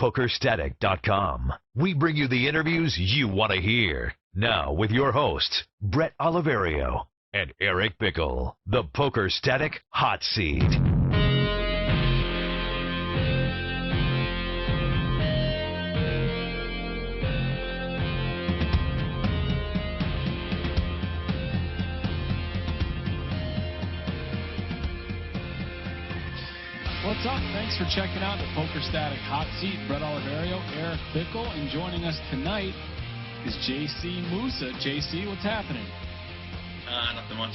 PokerStatic.com. We bring you the interviews you want to hear. Now with your hosts, Bret Oliverio and Eric Bickel, the Poker Static Hot Seat. What's up? Thanks for checking out the Poker Static Hot Seat. Bret Oliverio, Eric Bickel, and joining us tonight is JC Moussa. JC, what's happening? Nothing much.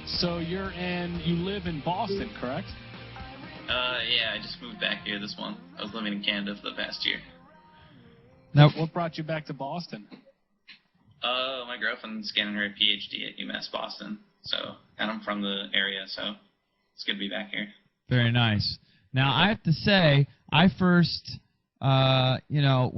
So you live in Boston, correct? Yeah, I just moved back here this month. I was living in Canada for the past year. Now, what brought you back to Boston? My girlfriend's getting her PhD at UMass Boston, and I'm from the area, so it's good to be back here. Very nice. Now, I have to say, I first, when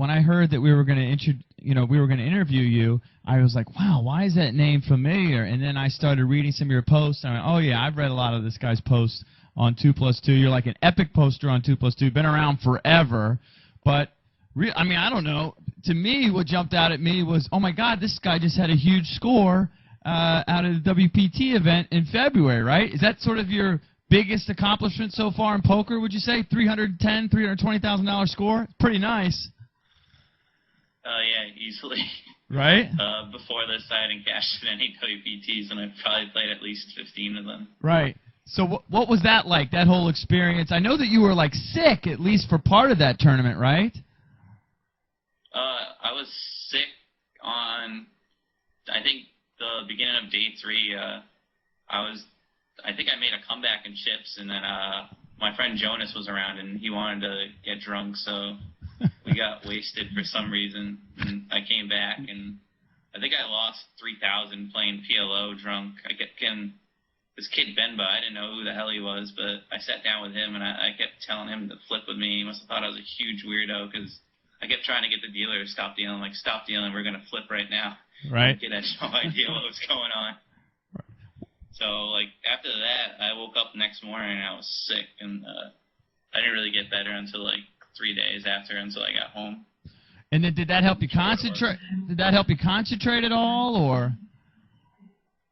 I heard that we were going to interview you, I was like, wow, why is that name familiar? And then I started reading some of your posts, and I went, oh, yeah, I've read a lot of this guy's posts on 2+2. You're like an epic poster on 2+2. Been around forever. But, I don't know. To me, what jumped out at me was, oh, my God, this guy just had a huge score out of the WPT event in February, right? Is that sort of your biggest accomplishment so far in poker, would you say? $320,000 score? Pretty nice. Yeah, easily. Right? Before this, I hadn't cashed in any WPTs, and I've probably played at least 15 of them. Right. So what was that like, that whole experience? I know that you were, like, sick, at least for part of that tournament, right? I was sick on, I think, the beginning of day 3. I think I made a comeback in chips, and then my friend Jonas was around, and he wanted to get drunk, so we got wasted for some reason, and I came back, and I think I lost 3,000 playing PLO drunk. I kept getting this kid Benba. I didn't know who the hell he was, but I sat down with him, and I kept telling him to flip with me. He must have thought I was a huge weirdo, because I kept trying to get the dealer to stop dealing. Like, stop dealing, we're going to flip right now. Right. The kid had no idea what was going on. So, like, after that, I woke up the next morning and I was sick, and I didn't really get better until, like, 3 days after, until I got home. And then did that help you concentrate? Did that help you concentrate at all, or?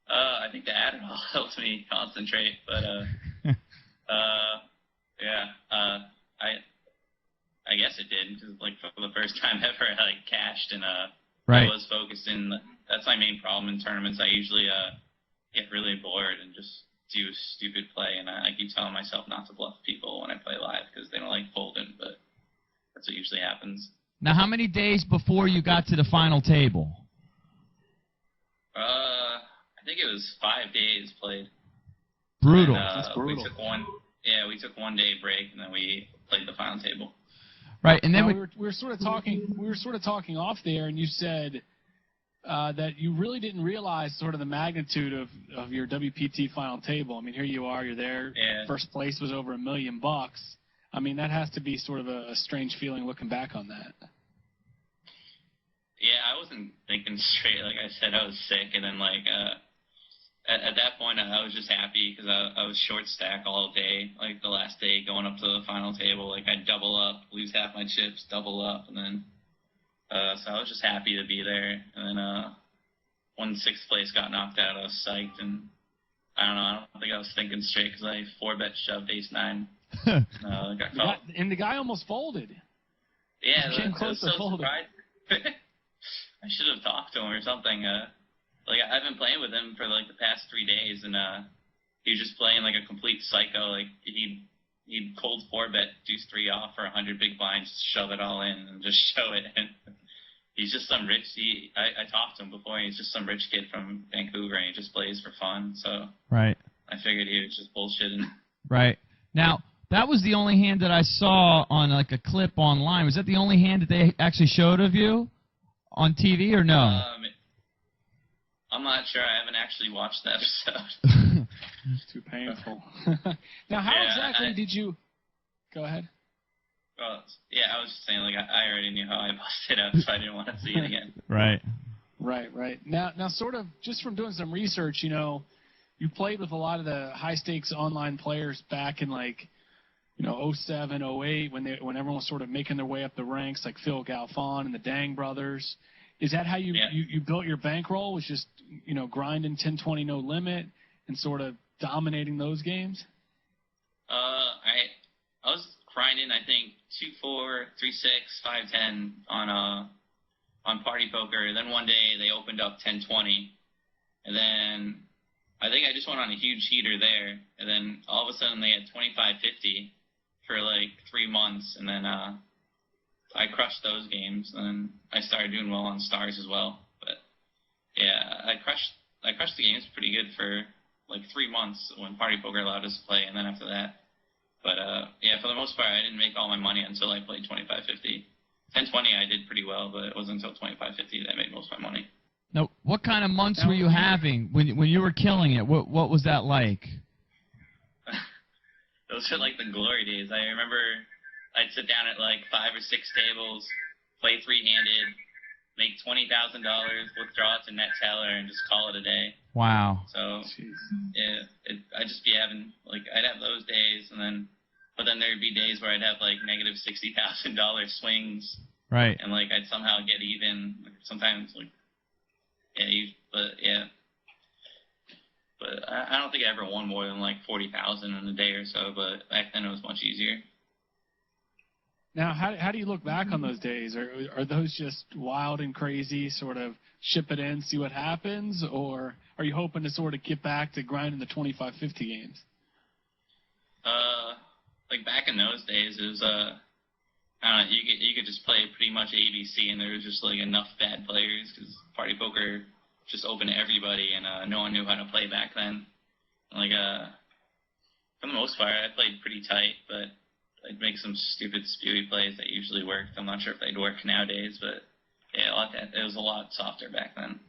I think the Adderall helped me concentrate, but, I guess it did, because, like, for the first time ever, I, like, cashed, and right. I was focused in. That's my main problem in tournaments. I usually get really bored and just do stupid play, and I keep telling myself not to bluff people when I play live because they don't like folding, but that's what usually happens. Now, how many days before you got to the final table? I think it was 5 days played. Brutal. And, that's brutal. We took 1 day break, and then we played the final table. Right, and then we were sort of talking off there, and you said that you really didn't realize sort of the magnitude of your WPT final table. I mean, here you are, you're there. Yeah. First place was over $1 million. I mean, that has to be sort of a strange feeling looking back on that. Yeah, I wasn't thinking straight. Like I said, I was sick, and then like at that point, I was just happy because I was short stack all day. Like the last day, going up to the final table, like I'd double up, lose half my chips, double up, and then. So I was just happy to be there, and then when 6th place got knocked out, I was psyched, and I don't think I was thinking straight because I 4-bet shoved ace-9. Got caught. And the guy almost folded. Yeah, came close to folding. I should have talked to him or something. Like I've been playing with him for like the past 3 days, and he was just playing like a complete psycho. Like he'd cold 4-bet deuce-3 off for 100 big blinds, shove it all in, and just show it. And he's just some rich. I talked to him before. He's just some rich kid from Vancouver, and he just plays for fun. So right. I figured he was just bullshitting. Right. Now that was the only hand that I saw on like a clip online. Was that the only hand that they actually showed of you on TV, or no? I'm not sure. I haven't actually watched the episode. It's too painful. Now, how exactly did you... Go ahead. Well, yeah, I was just saying, like, I already knew how I busted up, so I didn't want to see it again. Right. Right. Now, sort of, just from doing some research, you know, you played with a lot of the high-stakes online players back in, like, '07, '08, when everyone was sort of making their way up the ranks, like Phil Galfond and the Dang brothers. Is that how you built your bankroll? Was just grinding 10-20 no limit and sort of dominating those games? I was grinding, I think 2-4, 3-6, 5-10 on Party Poker. Then one day they opened up 10-20, and then I think I just went on a huge heater there, and then all of a sudden they had 25-50 for like 3 months, and then I crushed those games, and then I started doing well on Stars as well. But yeah, I crushed the games pretty good for like 3 months when Party Poker allowed us to play, and then after that. But yeah, for the most part, I didn't make all my money until I played 25-50. 10-20 I did pretty well, but it wasn't until 25-50 that I made most of my money. Now, what kind of months were you having when you were killing it? What was that like? Those are like the glory days. I remember I'd sit down at like 5 or 6 tables, play three-handed, make $20,000, withdraw it to net teller, and just call it a day. Wow. So yeah, I'd just be having I'd have those days, but then there'd be days where I'd have like negative $60,000 swings. Right. And I'd somehow get even. Sometimes But I don't think I ever won more than like 40,000 in a day or so. But back then it was much easier. Now, how do you look back on those days? Are those just wild and crazy, sort of ship it in, see what happens, or are you hoping to sort of get back to grinding the 25-50 games? Back in those days, it was I don't know, you could just play pretty much ABC, and there was just enough bad players because Party Poker just open to everybody, and no one knew how to play back then. For the most part, I played pretty tight, but I'd make some stupid spewy plays that usually worked. I'm not sure if they'd work nowadays, but yeah, it was a lot softer back then.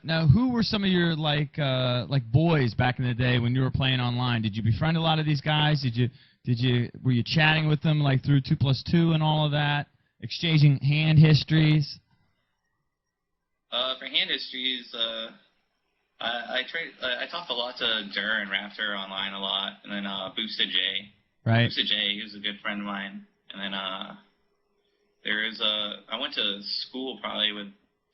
Now, who were some of your boys back in the day when you were playing online? Did you befriend a lot of these guys? Were you chatting with them through 2+2 and all of that, exchanging hand histories? For hand histories, I talked a lot to Durr and Raptor online a lot, and then Boosta J. Right. Boosta J, he was a good friend of mine, and then I went to school probably with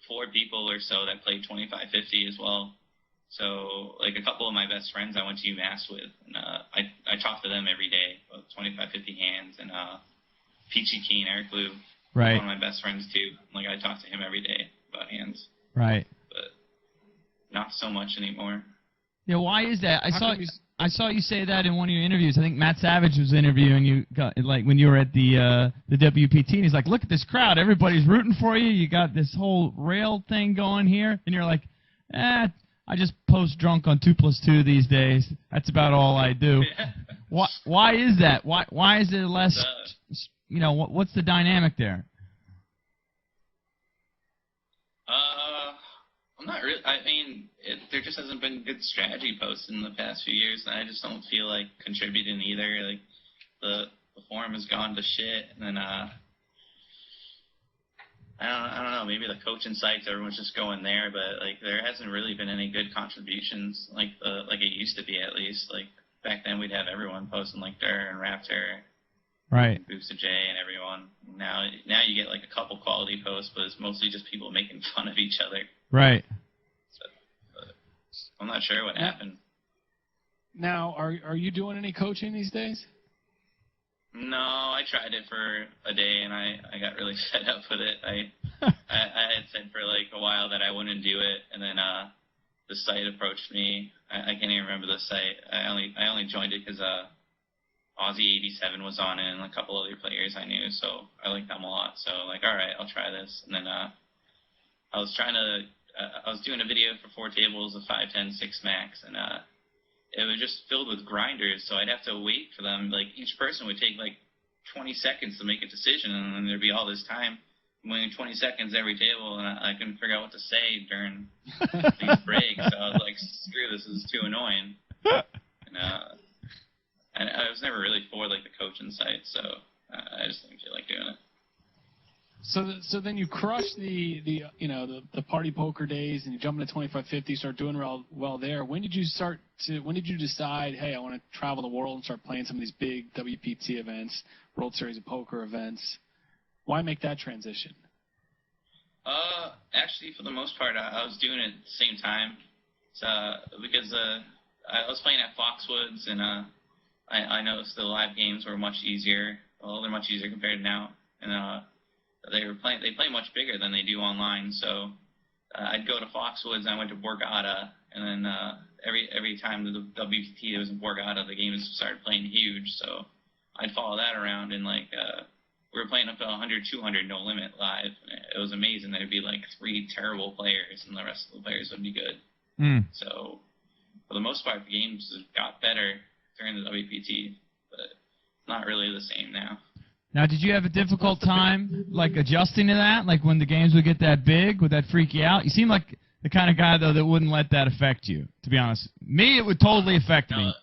4 people or so that played 25-50 as well. So a couple of my best friends I went to UMass with, and I talked to them every day about 25-50 hands, and Peachy Keen, Eric Lou, right, one of my best friends too. I talk to him every day about hands. Right. But not so much anymore. Yeah, why is that? I saw you say that in one of your interviews. I think Matt Savage was interviewing you when you were at the WPT, and he's like, "Look at this crowd! Everybody's rooting for you. You got this whole rail thing going here," and you're like, I just post drunk on 2+2 these days. That's about all I do." Why is that? Why is it less? What's the dynamic there? I'm not really. I mean, there just hasn't been good strategy posts in the past few years, and I just don't feel like contributing either. The forum has gone to shit, and then I don't know. Maybe the coaching sites, everyone's just going there, but there hasn't really been any good contributions like it used to be, at least. Back then, we'd have everyone posting Durr and Raptor, right, Boosta J, and everyone. Now you get a couple quality posts, but it's mostly just people making fun of each other. Right. So, I'm not sure what happened. Now, are you doing any coaching these days? No, I tried it for a day, and I got really fed up with it. I had said for a while that I wouldn't do it, and then the site approached me. I can't even remember the site. I only joined it because Aussie 87 was on it, and a couple other players I knew, so I liked them a lot. So all right, I'll try this. And then I was doing a video for 4 tables of 5, 10, 6 max, and it was just filled with grinders, so I'd have to wait for them. Each person would take 20 seconds to make a decision, and then there'd be all this time, waiting 20 seconds every table, and I couldn't figure out what to say during these breaks. So I was like, screw this is too annoying. And I was never really for the coaching site, so I just didn't feel like doing it. So then you crush the party poker days, and you jump into 2550, start doing well there. When did you decide, hey, I want to travel the world and start playing some of these big WPT events, World Series of Poker events? Why make that transition? Actually, for the most part, I was doing it at the same time. Because I was playing at Foxwoods, and I noticed the live games were much easier. Well, they're much easier compared to now, and they play much bigger than they do online. So I'd go to Foxwoods, and I went to Borgata, and then every time the WPT was in Borgata, the games started playing huge. So I'd follow that around, and we were playing up to 100, 200 no limit live. It was amazing. There'd be like 3 terrible players, and the rest of the players would be good. So for the most part, the games got better during the WPT, but not really the same now. Now, did you have a difficult time, adjusting to that? Like, when the games would get that big, would that freak you out? You seem like the kind of guy, though, that wouldn't let that affect you, to be honest. Me, it would totally affect me.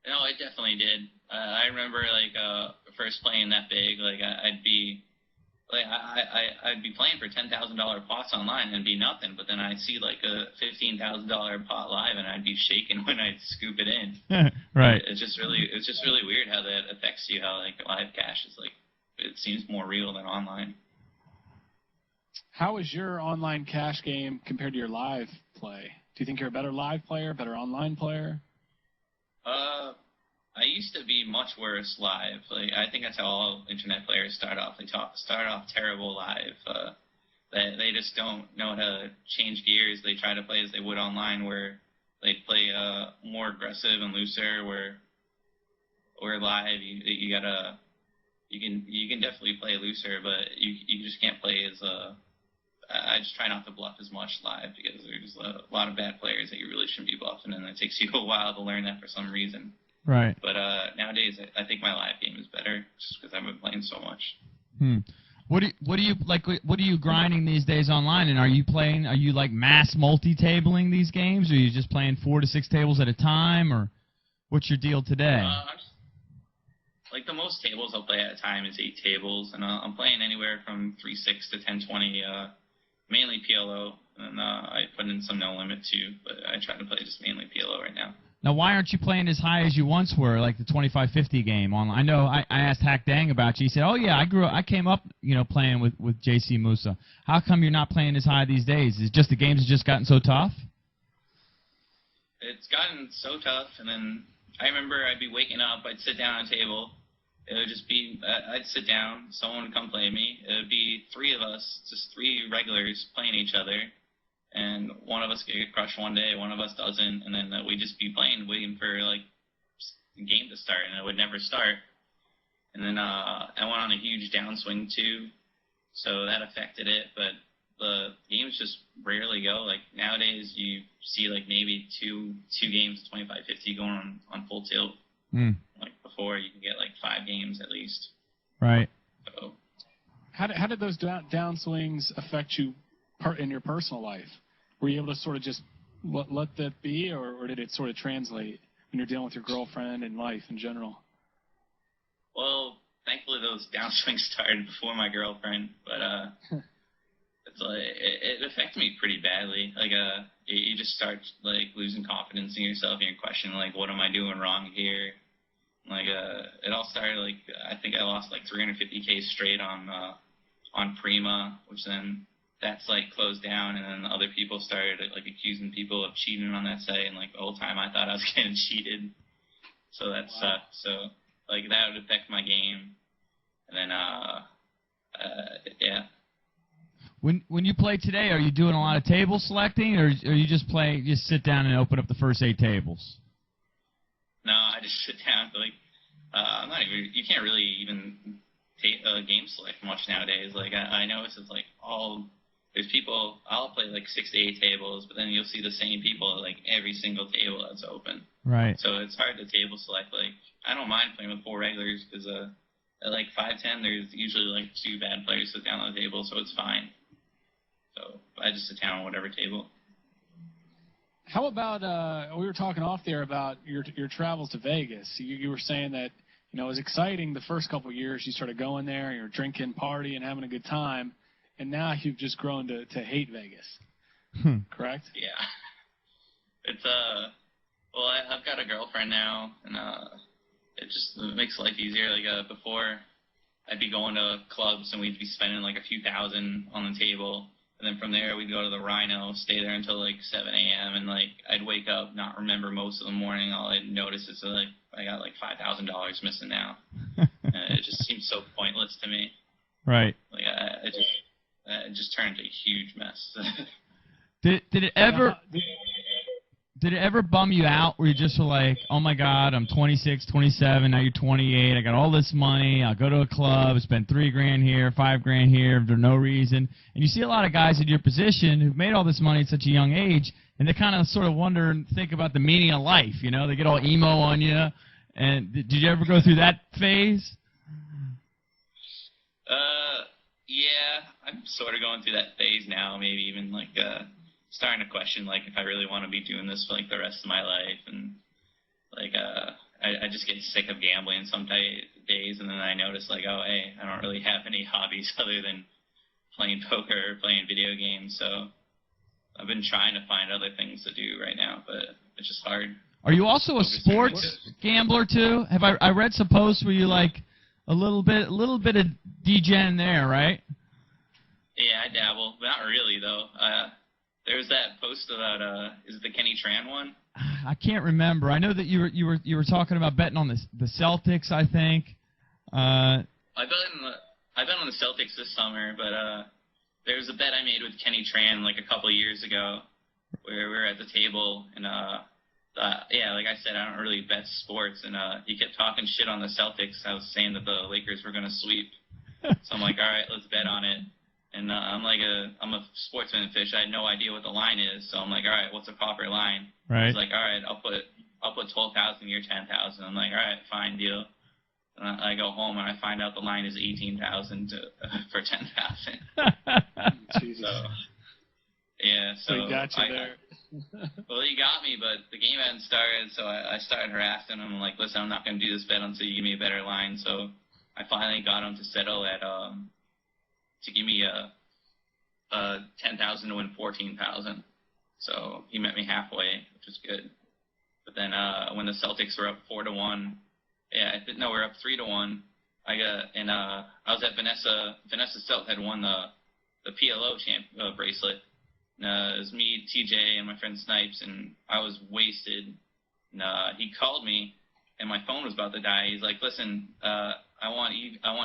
No, it definitely did. I remember, first playing that big, I'd be playing for $10,000 pots online and it'd be nothing, but then I'd see a $15,000 pot live and I'd be shaking when I'd scoop it in. Right. It's just really weird how that affects you. How live cash is it seems more real than online. How is your online cash game compared to your live play? Do you think you're a better live player, better online player? I used to be much worse live. I think that's how all internet players start off. They start off terrible live. They just don't know how to change gears. They try to play as they would online, where they play more aggressive and looser. Where live, you can definitely play looser, but you just can't play as I just try not to bluff as much live, because there's a lot of bad players that you really shouldn't be bluffing, and it takes you a while to learn that for some reason. Right. But nowadays, I think my live game is better, just because I've been playing so much. What are you grinding these days online? And are you mass multi-tabling these games, or are you just playing 4 to 6 tables at a time, or what's your deal today? The most tables I'll play at a time is 8 tables, and I'm playing anywhere from 3-6 to 10-20, mainly PLO, and I put in some no limit too, but I try to play just mainly PLO right now. Now, why aren't you playing as high as you once were, like the 2550 game online? I know I asked Hack Dang about you. He said, "Oh yeah, I came up, playing with JC Moussa." How come you're not playing as high these days? Is it just the games have just gotten so tough? It's gotten so tough, and then I remember I'd be waking up, I'd sit down at a table. It would just be, I'd sit down, someone would come play me. It would be 3 of us, just 3 regulars playing each other. And one of us could get crushed one day, one of us doesn't, and then we'd just be playing, waiting for the game to start, and it would never start. And then I went on a huge downswing too, so that affected it. But the games just rarely go. Nowadays, you see maybe two games 2550 going on full tilt. Before, you can get 5 games at least. Right. So, how did those downswings affect you in your personal life? Were you able to sort of just let that be, or did it sort of translate when you're dealing with your girlfriend and life in general? Well, thankfully those downswings started before my girlfriend, but it affected me pretty badly. You just start losing confidence in yourself, and you're questioning what am I doing wrong here? It all started I think I lost 350K straight on Prima, which then that's closed down, and then other people started accusing people of cheating on that site, and the whole time I thought I was getting cheated, so that sucked. So that would affect my game, and then yeah. When you play today, are you doing a lot of table selecting, or are you just sit down and open up the first 8 tables? No, I just sit down. I'm not even. You can't really even game select much nowadays. I notice it's there's people. I'll play 6 to 8 tables, but then you'll see the same people at every single table that's open. Right. So it's hard to table select. I don't mind playing with 4 regulars, because at 5-10, there's usually 2 bad players sit down on the table, so it's fine. So I just sit down on whatever table. How about we were talking off there about your travels to Vegas. You were saying that You know, it was exciting the first couple of years. You started going there, you're drinking, partying, having a good time, and now you've just grown to hate Vegas. Correct? Yeah. It's well, I've got a girlfriend now, and it just makes life easier. Like before, I'd be going to clubs and we'd be spending like a few thousand on the table. And then from there, we'd go to the Rhino, stay there until like 7 a.m. And like I'd wake up, not remember most of the morning. All I'd notice is like I got like $5,000 missing now. It just seems so pointless to me. Right. Like it just turned into a huge mess. Did it ever bum you out where you just were like, oh my God, I'm 26, 27, now you're 28, I got all this money, I'll go to a club, spend $3,000 here, $5,000 here for no reason. And you see a lot of guys in your position who've made all this money at such a young age, and they kind of sort of wonder and think about the meaning of life, you know? They get all emo on you. And did you ever go through that phase? Yeah, I'm sort of going through that phase now, maybe even like starting to question like if I really want to be doing this for like the rest of my life, and like I just get sick of gambling some days, and then I notice like, oh hey, I don't really have any hobbies other than playing poker or playing video games, so I've been trying to find other things to do right now, but it's just hard. Are you also a sports gambler too? Have I read some posts where you like a little bit of degen there, right? Yeah, I dabble, but not really though. There was that post about is it the Kenny Tran one? I can't remember. I know that you were talking about betting on the Celtics, I think. I bet on the Celtics this summer, but there was a bet I made with Kenny Tran like a couple of years ago, where we were at the table and yeah, like I said, I don't really bet sports, and he kept talking shit on the Celtics. I was saying that the Lakers were gonna sweep, so I'm like, all right, let's bet on it. And I'm a sportsman fish. I had no idea what the line is, so I'm like, all right, what's a proper line? Right. He's like, all right, I'll put 12,000. You're 10,000. I'm like, all right, fine, deal. And I go home and I find out the line is 18,000 for 10,000. Jesus. So yeah, so he got you there. Well, he got me, but the game hadn't started, so I started harassing him. I'm like, listen, I'm not going to do this bet until you give me a better line. So I finally got him to settle at to give me a 10,000 to win 14,000. So he met me halfway, which was good. But then when the Celtics were up 4-1, we were up 3-1. I was at Vanessa. Vanessa Selt had won the PLO bracelet. It was me, TJ, and my friend Snipes, and I was wasted. And he called me, and my phone was about to die. He's like, "Listen, I want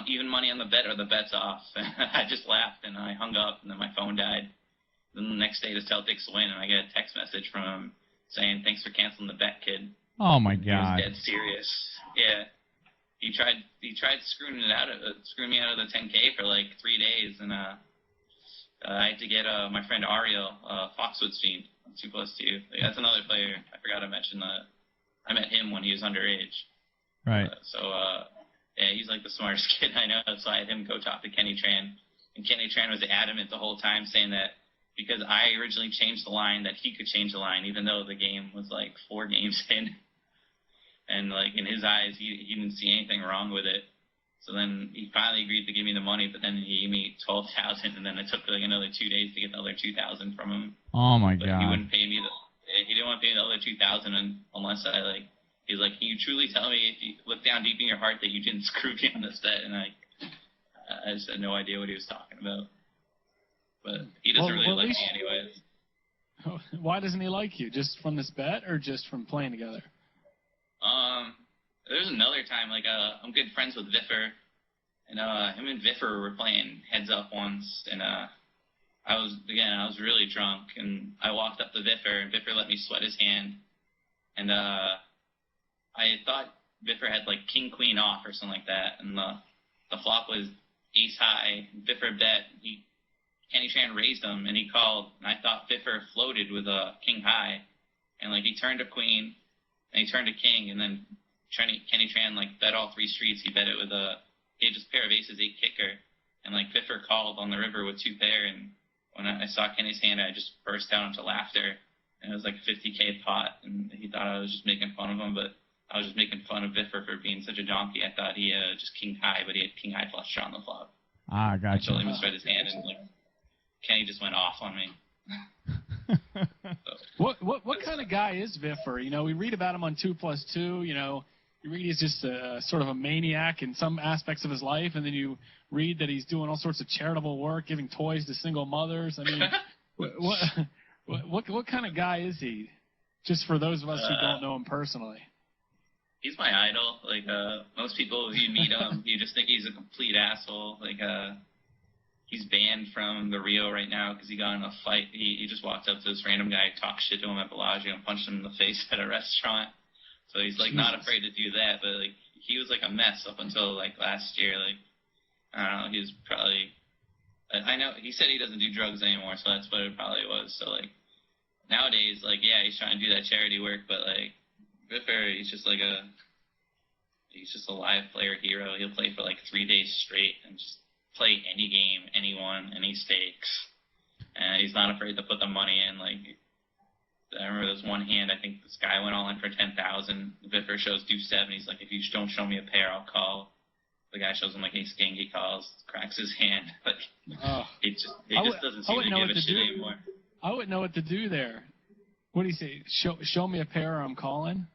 even money on the bet, or the bet's off." I just laughed, and I hung up, and then my phone died. Then the next day, the Celtics win, and I get a text message from him saying, "Thanks for canceling the bet, kid." Oh my God! He was dead serious. Yeah, he tried screwing me out of the 10K for like 3 days, and I had to get my friend Ariel, Foxwood's fiend, 2+2. Like, that's another player. I forgot to mention that. I met him when he was underage. Right. Yeah, he's like the smartest kid I know. So I had him go talk to Kenny Tran, and Kenny Tran was adamant the whole time, saying that because I originally changed the line, that he could change the line, even though the game was like 4 games in, and like in his eyes, he didn't see anything wrong with it. So then he finally agreed to give me the money, but then he gave me 12,000, and then it took like another 2 days to get the other 2,000 from him. Oh my But God! he wouldn't pay me he didn't want to pay me the other 2,000 unless I like. He's like, "Can you truly tell me, if you look down deep in your heart, that you didn't screw me on this bet?" And I just had no idea what he was talking about. But he doesn't really like me anyways. Why doesn't he like you? Just from this bet, or just from playing together? There was another time, like, I'm good friends with Viffer, and him and Viffer were playing heads up once, and I was really drunk, and I walked up to Viffer, and Viffer let me sweat his hand, and I thought Viffer had, like, king-queen off or something like that, and the flop was ace-high. Viffer bet. Kenny Tran raised him, and he called, and I thought Viffer floated with a king-high, and, like, he turned to queen, and he turned to king, and then Kenny Tran, like, bet all 3 streets. He bet it with he had just a pair of aces, 8 kicker, and, like, Viffer called on the river with 2 pair, and when I saw Kenny's hand, I just burst out into laughter, and it was like a $50K pot, and he thought I was just making fun of him, but I was just making fun of Biffer for being such a donkey. I thought he just king high, but he had king high flush draw on the flop. Ah, I gotcha. totally misread his hand, and like Kenny just went off on me. So. What kind of guy is Biffer? You know, we read about him on 2+2. You know, you read he's just sort of a maniac in some aspects of his life, and then you read that he's doing all sorts of charitable work, giving toys to single mothers. I mean, what kind of guy is he? Just for those of us who don't know him personally. He's my idol. Like, most people, if you meet him, you just think he's a complete asshole. Like, he's banned from the Rio right now because he got in a fight. He just walked up to this random guy, talked shit to him at Bellagio, and punched him in the face at a restaurant. So he's, like, not afraid to do that. But, like, he was, like, a mess up until, like, last year. Like, I don't know, he was probably... I know, he said he doesn't do drugs anymore, so that's what it probably was. So, like, nowadays, like, yeah, he's trying to do that charity work, but, like, Biffer, he's just a live player hero. He'll play for like 3 days straight and just play any game, anyone, any stakes. And he's not afraid to put the money in. Like, I remember this one hand, I think this guy went all in for 10,000. Biffer shows deuce 7. He's like, if you don't show me a pair, I'll call. The guy shows him like ace king, he calls, cracks his hand. But he just doesn't seem to give a shit anymore. I wouldn't know what to do there. What do you say? Show me a pair or I'm calling?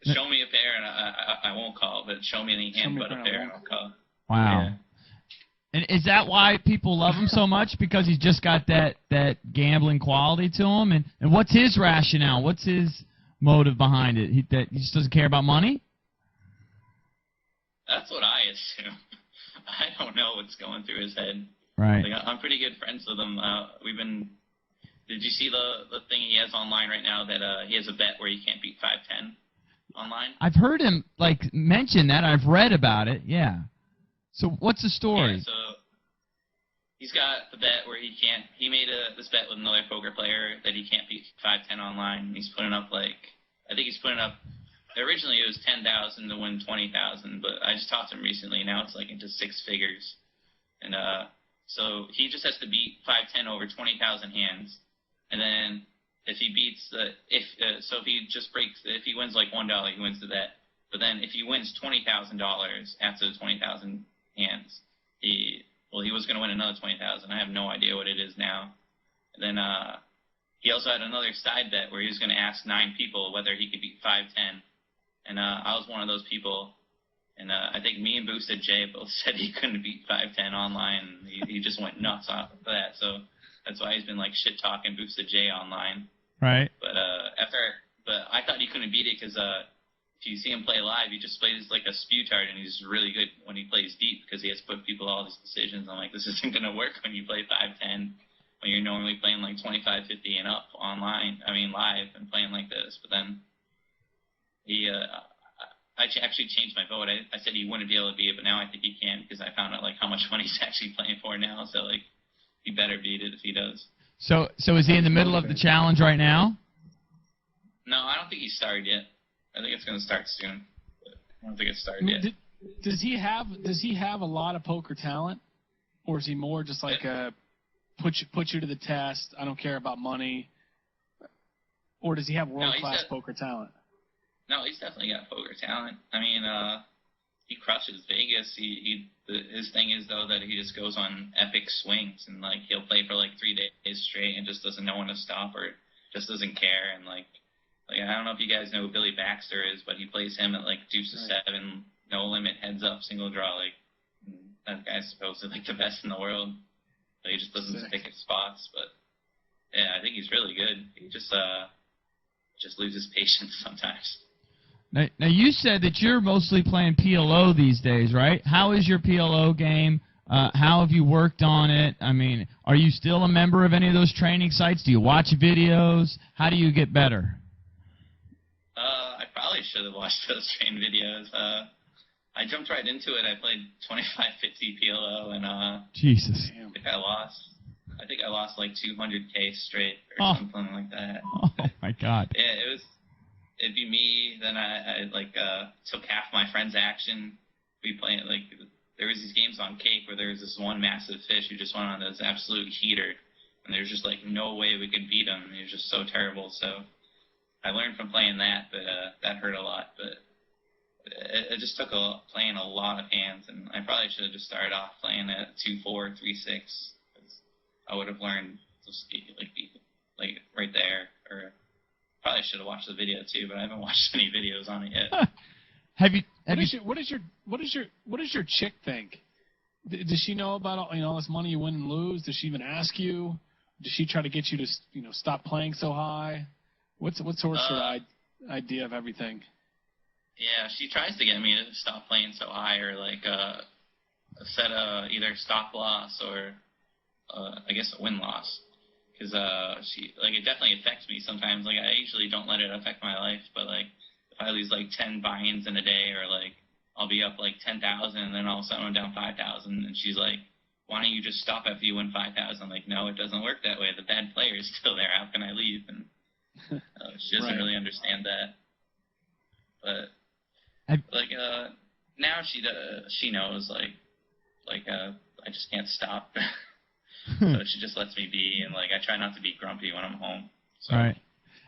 Show me a pair and I won't call, but show me any hand but a pair and I'll call. Wow. Yeah. And is that why people love him so much? Because he's just got that gambling quality to him? And what's his rationale? What's his motive behind it? He just doesn't care about money? That's what I assume. I don't know what's going through his head. Right. Like, I'm pretty good friends with him. Did you see the thing he has online right now that he has a bet where he can't beat 5-10 online? I've heard him mention that. I've read about it. Yeah. So what's the story? Yeah, so he's got the bet where he made this bet with another poker player that he can't beat 5-10 online. He's putting up originally it was 10,000 to win 20,000, but I just talked to him recently. Now it's like into 6 figures. And so he just has to beat 5-10 over 20,000 hands. And then if he beats if he wins like $1, he wins the bet. But then if he wins $20,000 after the 20,000 hands, he was going to win another 20,000. I have no idea what it is now. And then he also had another side bet where he was going to ask 9 people whether he could beat 5-10. And I was one of those people. And I think me and Boosted J both said he couldn't beat 5-10 online. He just went nuts off of that. So that's why he's been like shit talking Boosted J online. Right. But I thought he couldn't beat it because if you see him play live, he just plays like a sputard, and he's really good when he plays deep because he has to put people all these decisions. I'm like, this isn't gonna work when you play 5-10 when you're normally playing like 25-50 and up online. I mean live and playing like this. But then I actually changed my vote. I said he wouldn't be able to beat it, but now I think he can because I found out like how much money he's actually playing for now. So like, he better beat it if he does. So is he in the middle of the challenge right now? No, I don't think he's started yet. I think it's going to start soon. But I don't think it's started yet. Does he have a lot of poker talent, or is he more just like put you to the test? I don't care about money. Or does he have world class poker talent? No, he's definitely got poker talent. I mean, he crushes Vegas. His thing is though that he just goes on epic swings and like he'll play for like 3 days straight and just doesn't know when to stop or just doesn't care. And like I don't know if you guys know who Billy Baxter is, but he plays him at like deuce to 7, no limit, heads up, single draw. Like that guy's supposed to be like the best in the world, but he just doesn't stick at spots. But yeah, I think he's really good. He just loses patience sometimes. Now you said that you're mostly playing PLO these days, right? How is your PLO game? How have you worked on it? I mean, are you still a member of any of those training sites? Do you watch videos? How do you get better? I probably should have watched those training videos. I jumped right into it. I played 25-50 PLO, and Jesus. I think I lost like 200K straight or something like that. Oh my God. Yeah, it'd be me. Then I took half my friend's action. We played like there was these games on Cake where there was this one massive fish who just went on this absolute heater, and there's just like no way we could beat him. He was just so terrible. So I learned from playing that, but that hurt a lot. But it just took playing a lot of hands, and I probably should have just started off playing at 2-4, 3-6. I would have learned like right there, or probably should have watched the video too, but I haven't watched any videos on it yet. What does your chick think? Does she know about all this money you win and lose? Does she even ask you? Does she try to get you to stop playing so high? What's sort of her idea of everything? Yeah, she tries to get me to stop playing so high, or like set either stop loss or I guess a win loss, because it definitely affects me sometimes. Like, I usually don't let it affect my life, but like if I lose like 10 buy-ins in a day, or like I'll be up like 10,000 and then all of a sudden I'm down 5,000, and she's like, why don't you just stop after you win 5,000? I'm like, no, it doesn't work that way. The bad player is still there. How can I leave? And she doesn't really understand that. But now she knows I just can't stop. So she just lets me be, and like I try not to be grumpy when I'm home. So. All right.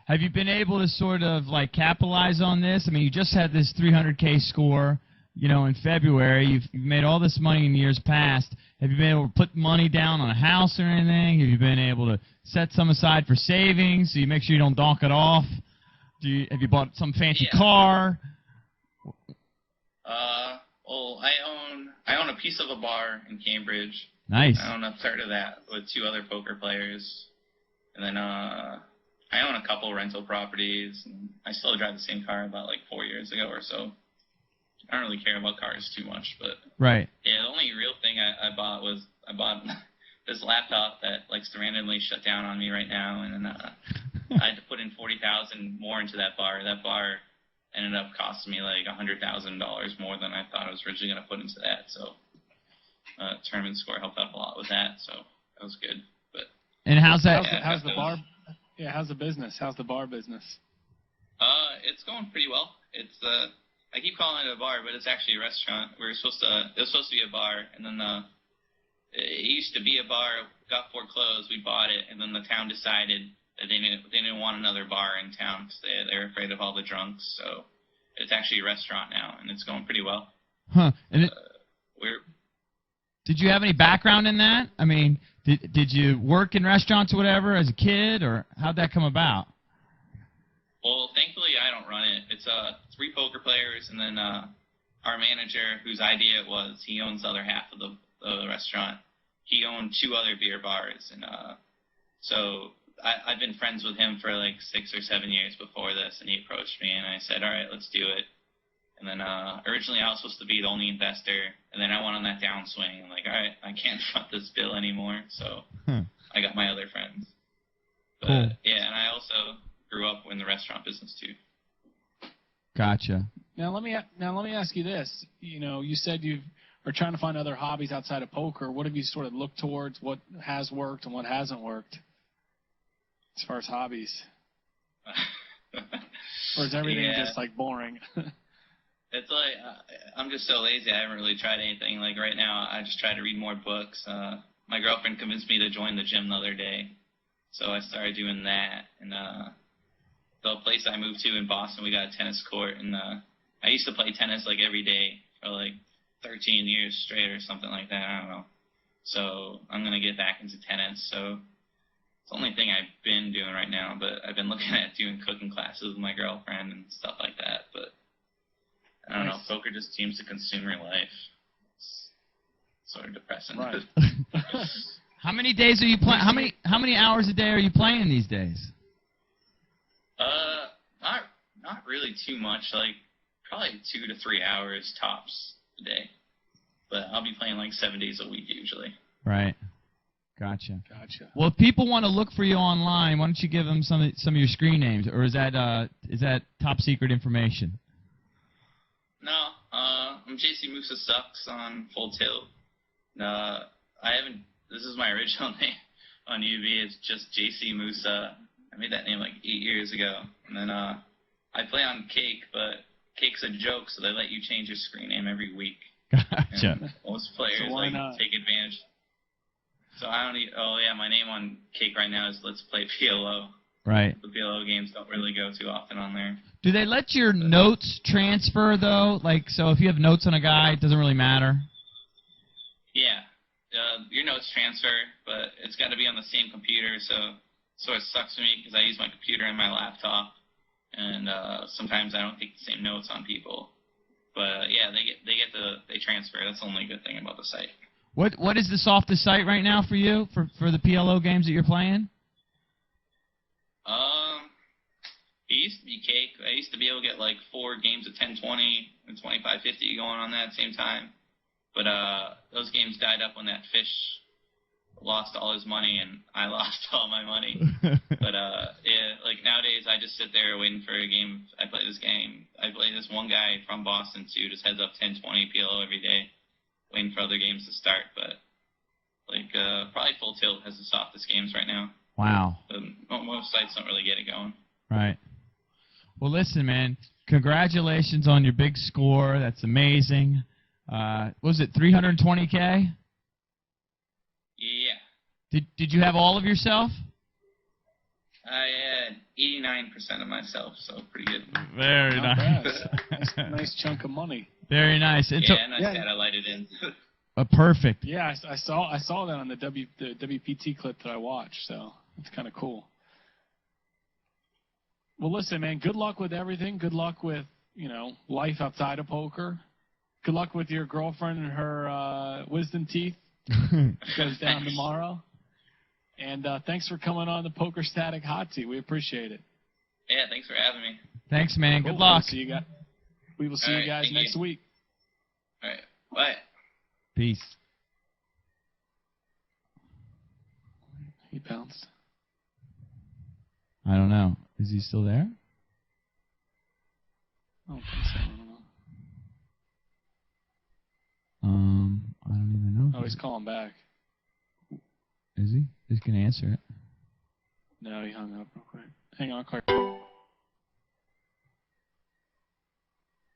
Have you been able to sort of like capitalize on this? I mean, you just had this 300K score, in February. You've made all this money in years past. Have you been able to put money down on a house or anything? Have you been able to set some aside for savings so you make sure you don't donk it off? Have you bought some fancy car? Well, I own a piece of a bar in Cambridge. Nice. I own a third of that with 2 other poker players, and then I own a couple rental properties. And I still drive the same car about like 4 years ago or so. I don't really care about cars too much, but right. Yeah, the only real thing I bought was this laptop that likes to randomly shut down on me right now, and then I had to put in $40,000 more into that bar. That bar ended up costing me like $100,000 more than I thought I was originally going to put into that. So tournament score helped out a lot with that, so that was good. But and how's that? How's the bar? Yeah, how's the business? How's the bar business? It's going pretty well. It's I keep calling it a bar, but it's actually a restaurant. It was supposed to be a bar, and then it used to be a bar, got foreclosed. We bought it, and then the town decided that they didn't want another bar in town because they're afraid of all the drunks. So it's actually a restaurant now, and it's going pretty well. Huh? And did you have any background in that? I mean, did you work in restaurants or whatever as a kid, or how'd that come about? Well, thankfully, I don't run it. It's 3 poker players, and then our manager, whose idea it was, he owns the other half of the restaurant. He owned 2 other beer bars, and so I've been friends with him for like 6 or 7 years before this, and he approached me, and I said, all right, let's do it. And then originally I was supposed to be the only investor, and then I went on that downswing. I'm like, all right, I can't front this bill anymore, so I got my other friends. But, cool. Yeah, and I also grew up in the restaurant business too. Gotcha. Now let me ask you this. You said you are trying to find other hobbies outside of poker. What have you sort of looked towards? What has worked and what hasn't worked as far as hobbies? Or is everything just like boring? It's like I'm just so lazy. I haven't really tried anything. Like right now, I just try to read more books. My girlfriend convinced me to join the gym the other day, so I started doing that. And the place I moved to in Boston, we got a tennis court, and I used to play tennis like every day for like 13 years straight or something like that. I don't know. So I'm gonna get back into tennis. So it's the only thing I've been doing right now. But I've been looking at doing cooking classes with my girlfriend and stuff like that. But I don't know. Poker just seems to consume your life. It's sort of depressing. Right. How many days are you playing? How many hours a day are you playing these days? Not really too much. Like probably 2 to 3 hours tops a day. But I'll be playing like 7 days a week usually. Right. Gotcha. Well, if people want to look for you online, why don't you give them some of your screen names, or is that top secret information? No, I'm JC Moussa Sucks on Full Tilt. This is my original name on UV. It's just JC Moussa. I made that name like 8 years ago. And then I play on Cake, but Cake's a joke, so they let you change your screen name every week. Gotcha. And most players not? take advantage. So I don't need. Oh yeah, my name on Cake right now is Let's Play PLO. Right. The PLO games don't really go too often on there. Do they let your notes transfer, though? Like, so if you have notes on a guy, it doesn't really matter? Yeah. Your notes transfer, but it's got to be on the same computer, so it sort of sucks for me because I use my computer and my laptop, and sometimes I don't take the same notes on people. But yeah, they transfer. That's the only good thing about the site. What is the softest site right now for you for the PLO games that you're playing? It used to be cake. I used to be able to get like 4 games of 1020 and 2550 going on that same time. But those games died up when that fish lost all his money and I lost all my money. But yeah, like nowadays I just sit there waiting for a game. I play this game. I play this one guy from Boston too, just heads up 1020 PLO every day, waiting for other games to start. But like probably Full Tilt has the softest games right now. Wow. Most sites don't really get it going. Right. Well, listen, man. Congratulations on your big score. That's amazing. Was it 320K? Yeah. Did you have all of yourself? I had 89% of myself, so pretty good. Very nice. Nice chunk of money. Very nice. And yeah, nice that I lighted in. Perfect. Yeah, I saw that on the WPT clip that I watched, so it's kind of cool. Well, listen, man, good luck with everything. Good luck with, life outside of poker. Good luck with your girlfriend and her wisdom teeth. Goes down tomorrow. And thanks for coming on the Poker Static Hot Seat. We appreciate it. Yeah, thanks for having me. Thanks, man. Good luck. We will see you guys next week. All right. Bye. Peace. He bounced. I don't know. Is he still there? I don't think so. I don't know. I don't even know. Oh, he's calling back. Is he? He's going to answer it. No, he hung up real quick. Hang on, I'll call you